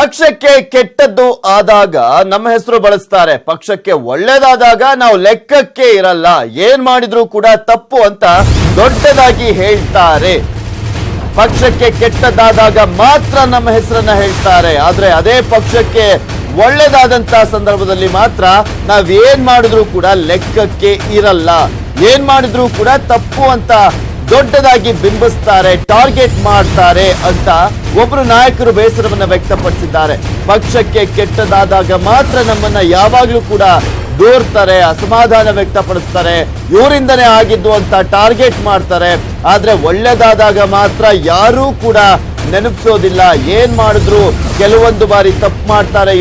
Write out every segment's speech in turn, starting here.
ಪಕ್ಷಕ್ಕೆ ಕೆಟ್ಟದ್ದು ಆದಾಗ ನಮ್ಮ ಹೆಸರು ಬಳಸ್ತಾರೆ, ಪಕ್ಷಕ್ಕೆ ಒಳ್ಳೇದಾದಾಗ ನಾವು ಲೆಕ್ಕಕ್ಕೆ ಇರಲ್ಲ, ಏನ್ ಮಾಡಿದ್ರು ಕೂಡ ತಪ್ಪು ಅಂತ ದೊಡ್ಡದಾಗಿ ಹೇಳ್ತಾರೆ. ಪಕ್ಷಕ್ಕೆ ಕೆಟ್ಟದ್ದಾದಾಗ ಮಾತ್ರ ನಮ್ಮ ಹೆಸರನ್ನ ಹೇಳ್ತಾರೆ, ಆದ್ರೆ ಅದೇ ಪಕ್ಷಕ್ಕೆ ಒಳ್ಳೇದಾದಂತ ಸಂದರ್ಭದಲ್ಲಿ ಮಾತ್ರ ನಾವೇನ್ ಮಾಡಿದ್ರು ಕೂಡ ಲೆಕ್ಕಕ್ಕೆ ಇರಲ್ಲ, ಏನ್ ಮಾಡಿದ್ರು ಕೂಡ ತಪ್ಪು ಅಂತ ದೊಡ್ಡದಾಗಿ ಬಿಂಬಿಸ್ತಾರೆ, ಟಾರ್ಗೆಟ್ ಮಾಡ್ತಾರೆ ಅಂತ ಒಬ್ರು ನಾಯಕರು ಬೇಸರವನ್ನ ವ್ಯಕ್ತಪಡಿಸಿದ್ದಾರೆ. ಪಕ್ಷಕ್ಕೆ ಕೆಟ್ಟದಾದಾಗ ಮಾತ್ರ ನಮ್ಮನ್ನ ಯಾವಾಗ್ಲೂ ಕೂಡ ದೂರ್ತಾರೆ, ಅಸಮಾಧಾನ ವ್ಯಕ್ತಪಡಿಸ್ತಾರೆ, ಇವರಿಂದನೇ ಆಗಿದ್ದು ಅಂತ ಟಾರ್ಗೆಟ್ ಮಾಡ್ತಾರೆ. ಆದ್ರೆ ಒಳ್ಳೇದಾದಾಗ ಮಾತ್ರ ಯಾರೂ ಕೂಡ ನೆನಪಿಸೋದಿಲ್ಲ. ಏನ್ ಮಾಡಿದ್ರು ಕೆಲವೊಂದು ಬಾರಿ ತಪ್ಪು ಮಾಡ್ತಾರೆ,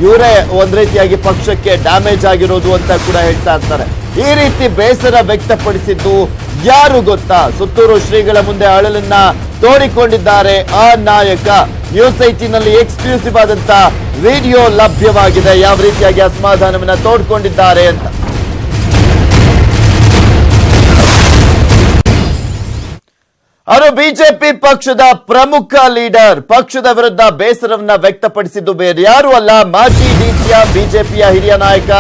ಇವರೇ ಒಂದ್ ರೀತಿಯಾಗಿ ಪಕ್ಷಕ್ಕೆ ಡ್ಯಾಮೇಜ್ ಆಗಿರೋದು ಅಂತ ಕೂಡ ಹೇಳ್ತಾ ಇರ್ತಾರೆ. ಈ ರೀತಿ ಬೇಸರ ವ್ಯಕ್ತಪಡಿಸಿದ್ದು ಯಾರು ಗೊತ್ತಾ? ಸುತ್ತೂರು ಶ್ರೀಗಳ ಮುಂದೆ ಅಳಲನ್ನ ತೋಡಿಕೊಂಡಿದ್ದಾರೆ ಆ ನಾಯಕ. ನ್ಯೂಸ್ 18ನಲ್ಲಿ ಎಕ್ಸ್ಕ್ಲೂಸಿವ್ ಆದಂತ ವಿಡಿಯೋ ಲಭ್ಯವಾಗಿದೆ, ಯಾವ ರೀತಿಯಾಗಿ ಅಸಮಾಧಾನವನ್ನ ತೋಡ್ಕೊಂಡಿದ್ದಾರೆ ಅಂತ. ಅವರು ಬಿಜೆಪಿ ಪಕ್ಷದ ಪ್ರಮುಖ ಲೀಡರ್. ಪಕ್ಷದ ವಿರುದ್ಧ ಬೇಸರವನ್ನ ವ್ಯಕ್ತಪಡಿಸಿದ್ದು ಬೇರೆ ಯಾರು ಅಲ್ಲ, ಮಾಜಿ ಡಿಸಿಎಂ ಬಿಜೆಪಿಯ ಹಿರಿಯ ನಾಯಕ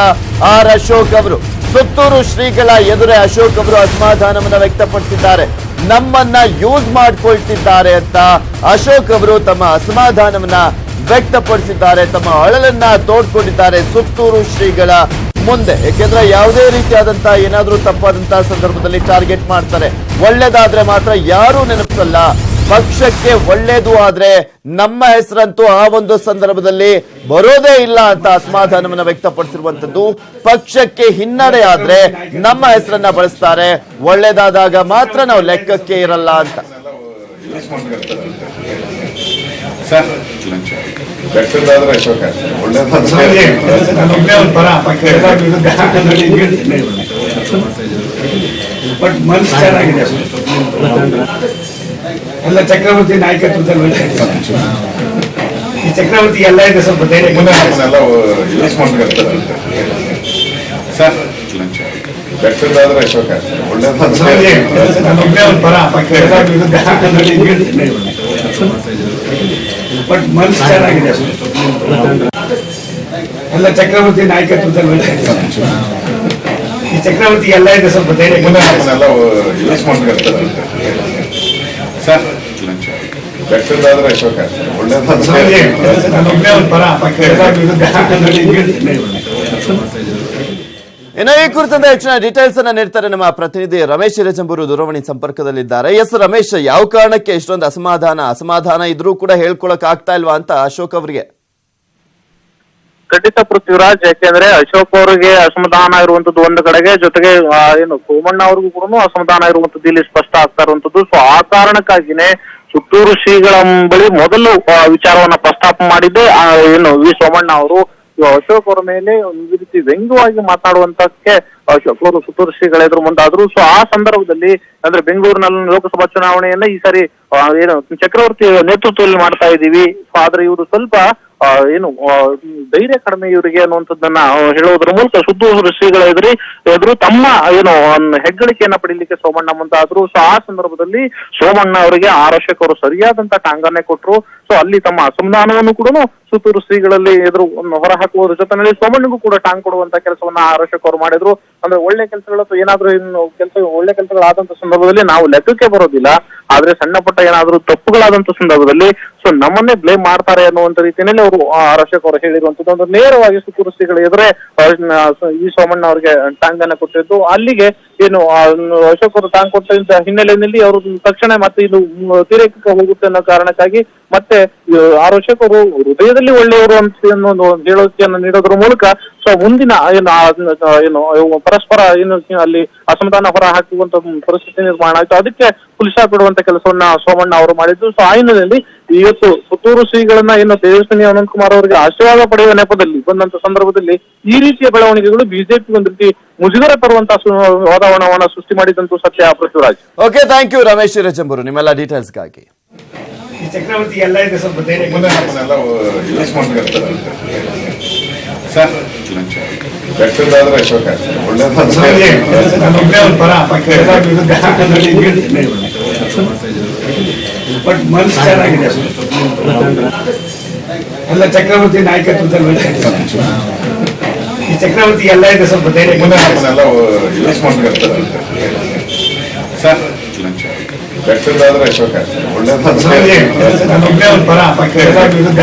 ಆರ್ ಅಶೋಕ್ ಅವರು. ಸುತ್ತೂರು ಶ್ರೀಗಳ ಎದುರೇ ಅಶೋಕ್ ಅವರು ಅಸಮಾಧಾನವನ್ನ ವ್ಯಕ್ತಪಡಿಸಿದ್ದಾರೆ. ನಮ್ಮನ್ನ ಯೂಸ್ ಮಾಡ್ಕೊಳ್ತಿದ್ದಾರೆ ಅಂತ ಅಶೋಕ್ ಅವರು ತಮ್ಮ ಅಸಮಾಧಾನವನ್ನ ವ್ಯಕ್ತಪಡಿಸಿದ್ದಾರೆ, ತಮ್ಮ ಅಳಲನ್ನ ತೋಡ್ಕೊಂಡಿದ್ದಾರೆ ಸುತ್ತೂರು ಶ್ರೀಗಳ ಮುಂದೆ. ಯಾಕೆಂದ್ರೆ ಯಾವುದೇ ರೀತಿಯಾದಂತಹ ಏನಾದ್ರೂ ತಪ್ಪಾದಂತಹ ಸಂದರ್ಭದಲ್ಲಿ ಟಾರ್ಗೆಟ್ ಮಾಡ್ತಾರೆ, ಒಳ್ಳೇದಾದ್ರೆ ಮಾತ್ರ ಯಾರೂ ನೆನಪಿಸಲ್ಲ. ಪಕ್ಷಕ್ಕೆ ಒಳ್ಳೇದು ಆದ್ರೆ ನಮ್ಮ ಹೆಸರಂತೂ ಆ ಒಂದು ಸಂದರ್ಭದಲ್ಲಿ ಬರೋದೇ ಇಲ್ಲ ಅಂತ ಅಸಮಾಧಾನವನ್ನ ವ್ಯಕ್ತಪಡಿಸಿರುವಂತದ್ದು. ಪಕ್ಷಕ್ಕೆ ಹಿನ್ನಡೆ ಆದ್ರೆ ನಮ್ಮ ಹೆಸರನ್ನ ಬಳಸ್ತಾರೆ, ಒಳ್ಳೇದಾದಾಗ ಮಾತ್ರ ನಾವು ಲೆಕ್ಕಕ್ಕೆ ಇರಲ್ಲ ಅಂತ. ಎಲ್ಲ ಚಕ್ರವರ್ತಿ ನಾಯಕತ್ವದಲ್ಲಿ ಈ ಚಕ್ರವರ್ತಿ ಎಲ್ಲ ಇದೆ, ಸ್ವಲ್ಪ ಧೈರ್ಯ ಬಟ್ ಮನ್ಸು ಚೆನ್ನಾಗಿದೆ. ಎಲ್ಲ ಚಕ್ರವರ್ತಿ ನಾಯಕತ್ವದಲ್ಲಿ ಈ ಚಕ್ರವರ್ತಿ ಎಲ್ಲ ಇದೆ, ಸ್ವಲ್ಪ ಧೈರ್ಯ ಇನ್ನು ಈ ಕುರಿತಂತ ಹೆಚ್ಚಿನ ಡೀಟೇಲ್ಸ್ ಅನ್ನ ನೀಡ್ತಾರೆ ನಮ್ಮ ಪ್ರತಿನಿಧಿ ರಮೇಶ್ ಹಿರೇಚಂಬೂರು ದೂರವಾಣಿ ಸಂಪರ್ಕದಲ್ಲಿದ್ದಾರೆ. ಎಸ್ ರಮೇಶ್, ಯಾವ ಕಾರಣಕ್ಕೆ ಇಷ್ಟೊಂದು ಅಸಮಾಧಾನ ಇದ್ರೂ ಕೂಡ ಹೇಳ್ಕೊಳಕ್ ಆಗ್ತಾ ಇಲ್ವಾ ಅಂತ ಅಶೋಕ್ ಅವರಿಗೆ? ಖಂಡಿತ ಪೃಥ್ವಿರಾಜ್, ಯಾಕೆಂದ್ರೆ ಅಶೋಕ್ ಅವರಿಗೆ ಅಸಮಾಧಾನ ಇರುವಂತದ್ದು ಒಂದು ಕಡೆಗೆ, ಜೊತೆಗೆ ಏನು ಸೋಮಣ್ಣ ಅವ್ರಿಗೂ ಕೂಡ ಅಸಮಾಧಾನ ಇರುವಂತದ್ದು ಇಲ್ಲಿ ಸ್ಪಷ್ಟ ಆಗ್ತಾ ಇರುವಂತದ್ದು. ಸೊ ಆ ಕಾರಣಕ್ಕಾಗಿನೇ ಸುತ್ತೂರು ಶ್ರೀಗಳ ಬಳಿ ಮೊದಲು ವಿಚಾರವನ್ನ ಪ್ರಸ್ತಾಪ ಮಾಡಿದ್ದೆ ಏನು ವಿ ಸೋಮಣ್ಣ ಅವರು. ಅಶೋಕ್ ಅವರ ಮೇಲೆ ಒಂದು ರೀತಿ ವ್ಯಂಗ್ಯವಾಗಿ ಮಾತನಾಡುವಂತಕ್ಕೆ ಅಶೋಕ್ ಅವರು ಸುತ್ತೂರು ಶ್ರೀಗಳ ಎದುರು ಮುಂದಾದ್ರು. ಸೊ ಆ ಸಂದರ್ಭದಲ್ಲಿ ಅಂದ್ರೆ ಬೆಂಗಳೂರಿನಲ್ಲಿ ಲೋಕಸಭಾ ಚುನಾವಣೆಯನ್ನ ಈ ಸಾರಿ ಏನು ಚಕ್ರವರ್ತಿ ನೇತೃತ್ವದಲ್ಲಿ ಮಾಡ್ತಾ ಇದ್ದೀವಿ, ಆದ್ರೆ ಇವರು ಸ್ವಲ್ಪ ಏನು ಧೈರ್ಯ ಕಡಿಮೆ ಇವರಿಗೆ ಅನ್ನುವಂಥದ್ದನ್ನ ಹೇಳುವುದರ ಮೂಲಕ ಸುತ್ತೂರು ಶ್ರೀಗಳ ಎದುರು ತಮ್ಮ ಏನು ಹೆಗ್ಗಳಿಕೆಯನ್ನ ಪಡೀಲಿಕ್ಕೆ ಸೋಮಣ್ಣ ಮುಂದಾದ್ರು. ಸೊ ಆ ಸಂದರ್ಭದಲ್ಲಿ ಸೋಮಣ್ಣ ಅವರಿಗೆ ಆರ್ ಅಶೋಕ್ ಅವರು ಸರಿಯಾದಂತ ಟಾಂಗನ್ನೇ ಕೊಟ್ರು. ಸೊ ಅಲ್ಲಿ ತಮ್ಮ ಅಸಮಾಧಾನವನ್ನು ಕೂಡ ಸುತ್ತೂರು ಶ್ರೀಗಳಲ್ಲಿ ಎದುರು ಹೊರಹಾಕುವುದರ ಜೊತೆಯಲ್ಲಿ ಸೋಮಣ್ಣಗೂ ಕೂಡ ಟಾಂಗ್ ಕೊಡುವಂತ ಕೆಲಸವನ್ನ ಆರ್ ಅಶೋಕ್ ಅವರು ಮಾಡಿದ್ರು. ಅಂದ್ರೆ ಒಳ್ಳೆ ಕೆಲಸಗಳು ಅಥವಾ ಏನಾದ್ರೂ ಒಳ್ಳೆ ಕೆಲಸಗಳಾದಂತ ಸಂದರ್ಭದಲ್ಲಿ ನಾವು ಲೆಕ್ಕಕ್ಕೆ ಬರೋದಿಲ್ಲ, ಆದ್ರೆ ಸಣ್ಣ ಪುಟ್ಟ ಏನಾದ್ರೂ ತಪ್ಪುಗಳಾದಂತ ಸಂದರ್ಭದಲ್ಲಿ ಸೊ ನಮ್ಮನ್ನೇ ಬ್ಲೇಮ್ ಮಾಡ್ತಾರೆ ಅನ್ನುವಂತ ರೀತಿಯಲ್ಲಿ ಅವರು ಆರ್ ಅಶೋಕ್ ಅವರು ಹೇಳಿರುವಂತದ್ದು. ಒಂದು ನೇರವಾಗಿ ಸುತ್ತೂರು ಶ್ರೀಗಳ ಎದುರೇ ಈ ಸೋಮಣ್ಣ ಅವರಿಗೆ ಟಾಂಗ್ ಅನ್ನ ಕೊಟ್ಟಿದ್ದು. ಅಲ್ಲಿಗೆ ಏನು ಅಶೋಕ್ ಅವರು ಟಾಂಗ್ ಕೊಟ್ಟ ಹಿನ್ನೆಲೆಯಲ್ಲಿ ಅವರು ತಕ್ಷಣ ಮತ್ತೆ ಇದು ತೀರಕ್ಕೆ ಹೋಗುತ್ತೆ ಅನ್ನೋ ಕಾರಣಕ್ಕಾಗಿ ಮತ್ತೆ ಆರ್ ಅಶೋಕ್ ಅವರು ಹೃದಯದಲ್ಲಿ ಒಳ್ಳೆಯವರು ಅಂತ ಹೇಳಿಕೆಯನ್ನು ನೀಡೋದ್ರ ಮೂಲಕ ಸೊ ಮುಂದಿನ ಏನು ಪರಸ್ಪರ ಏನು ಅಲ್ಲಿ ಅಸಮಾಧಾನ ಹೊರ ಹಾಕುವಂತ ಪರಿಸ್ಥಿತಿ ನಿರ್ಮಾಣ ಆಯ್ತು. ಅದಕ್ಕೆ ಪುಲಿಸಾರ್ ಬಿಡುವಂತ ಕೆಲಸವನ್ನ ಸೋಮಣ್ಣ ಅವರು ಮಾಡಿದ್ದು. ಸೊ ಆ ಹಿನ್ನೆಲೆಯಲ್ಲಿ ಇವತ್ತು ಸುತ್ತೂರು ಶ್ರೀಗಳನ್ನ ಏನು ತೇಜಸ್ವಿನಿ ಅನಂತ್ ಕುಮಾರ್ ಅವರಿಗೆ ಆಶೀರ್ವಾದ ಪಡೆಯುವ ನೆಪದಲ್ಲಿ ಬಂದಂತ ಸಂದರ್ಭದಲ್ಲಿ ಈ ರೀತಿಯ ಬೆಳವಣಿಗೆಗಳು ಬಿಜೆಪಿ ಒಂದು ರೀತಿ ಮುಜುಗರ ತರುವಂತಹ ವಾತಾವರಣವನ್ನ ಸೃಷ್ಟಿ ಮಾಡಿದಂತೂ ಸತ್ಯ Prithviraj. Okay, thank you Ramesh Hirechamburu ನಿಮ್ಮೆಲ್ಲ ಡೀಟೇಲ್ಸ್ಗಾಗಿ. ಈ ಚಕ್ರವರ್ತಿ ಎಲ್ಲ ಇದೆ, ಸ್ವಲ್ಪ ಧೈರ್ಯ ಬಟ್ ಮನ್ಸು ಚೆನ್ನಾಗಿದೆ. ಎಲ್ಲ ಚಕ್ರವರ್ತಿ ನಾಯಕತ್ವದಲ್ಲಿ ಹೋಯ್ತಾ ಇದ್ದಾರೆ. ಈ ಚಕ್ರವರ್ತಿ ಎಲ್ಲ ಇದೆ, ಸ್ವಲ್ಪ ಧೈರ್ಯ ಸರ್ ಬೆಟ್ಟದಾದ್ರೆ ಅಶೋಕ ಒಳ್ಳೆ ನಾನು ಒಬ್ಬನೇ ಒಂದು ಪರ ಪಕ್ಕ ಎಲ್ಲ ವಿರುದ್ಧ